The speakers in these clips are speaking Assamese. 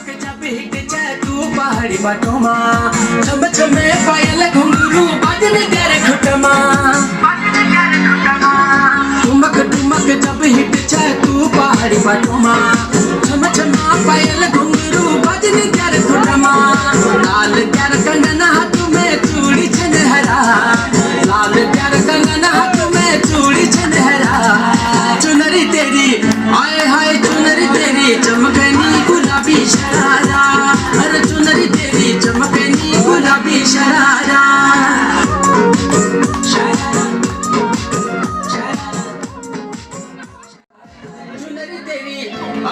जब हिट जाए तू पहाड़ी बाटोमा छम छमे पायल घुंघरू बाजने तेरे खुटमा ठुमक ठुमक जब हिट जाए तू पहाड़ी बाटोमा छम छमा पायल घुंघरू बाजने तेरे खुटमा लाल प्यार कंगन हाथ में चूड़ी छनहरा लाल प्यार कंगन हाथ में चूड़ी छनहरा चुनरी तेरी आए हाय चुनरी तेरी चमकनी गुलाबी शरारा अरे चुनरी तेरी चमकनी गुलाबी शरारा चुनरी तेरी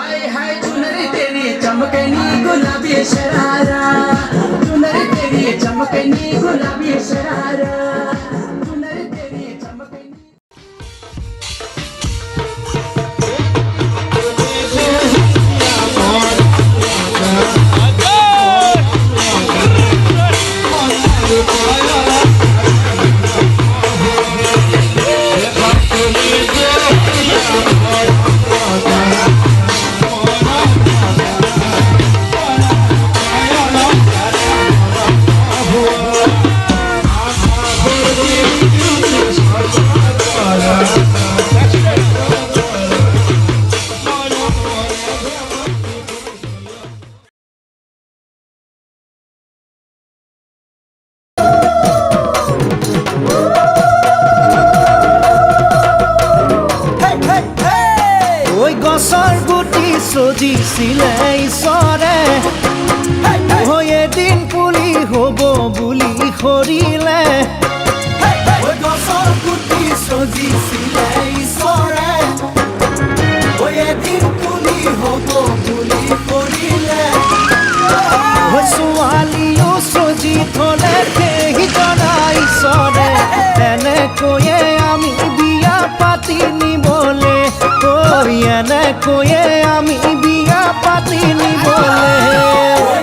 आए हाय चुनरी तेरी चमकनी गुलाबी शरारा चुनरी तेरी चमकनी गुलाबी शरारा चुनरी तेरी चमकनी গছৰ গুটি সজিছিলে ঈশ্বৰে এদিন পুলি হ'ব বুলি সৰিলে গছৰ গুটি সজিছিলে ঈশ্বৰে এদিন পুলি হ'ব বুলি সৰিলে ছোৱালীও সজি থলে সেই জনা ঈশ্বৰে এনেকৈয়ে আমি বিয়া পাতি নিবলে এনেকৈয়ে আমি বিয়া পাতি নিবলে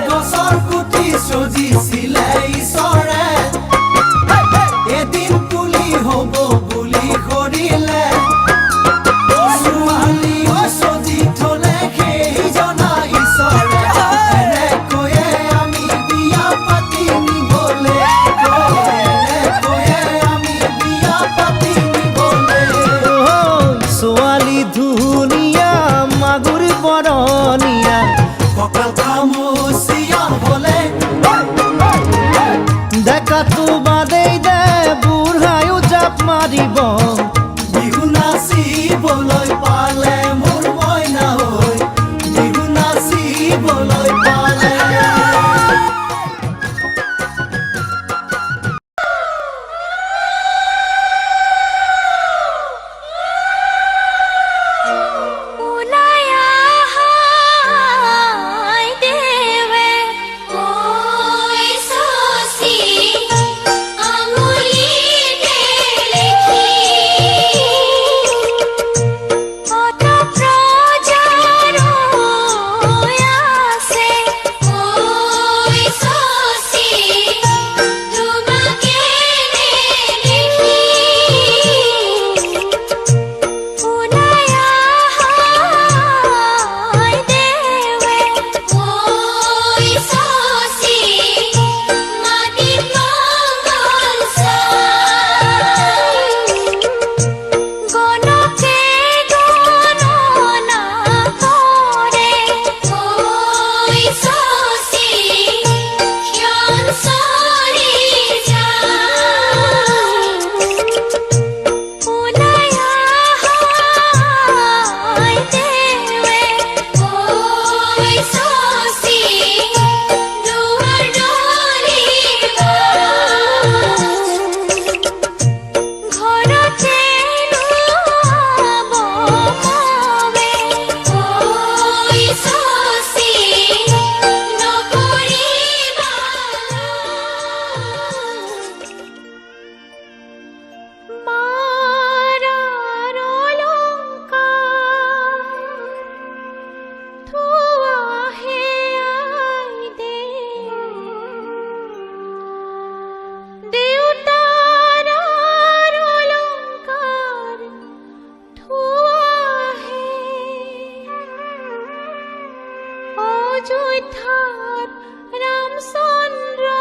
গছৰ গুটি সজিছিলে ঈশ্বৰে এদিন পুলি হ'ব বুলি সৰিলে ছোৱালীও সজি থলে সেই জনা ঈশ্বৰে এনেকৈয়ে আমি বিয়া পাতি নিবলে এনেকৈয়ে আমি বিয়া পাতি নিবলে ছোৱালী ধুনীয়া মাগুৰ বৰণীয়া কঁকাল খামুচিয়া হ'লে দেখাতো বাদেই দে বুঢ়ায়ো জাপ মাৰিব বিহু নাচিবলৈ পালে মোৰ মইনা হৈ বিহু নাচিবলৈ পালে उलाया हाय देवे অযোধ্যাৰ ৰামচন্দ্ৰ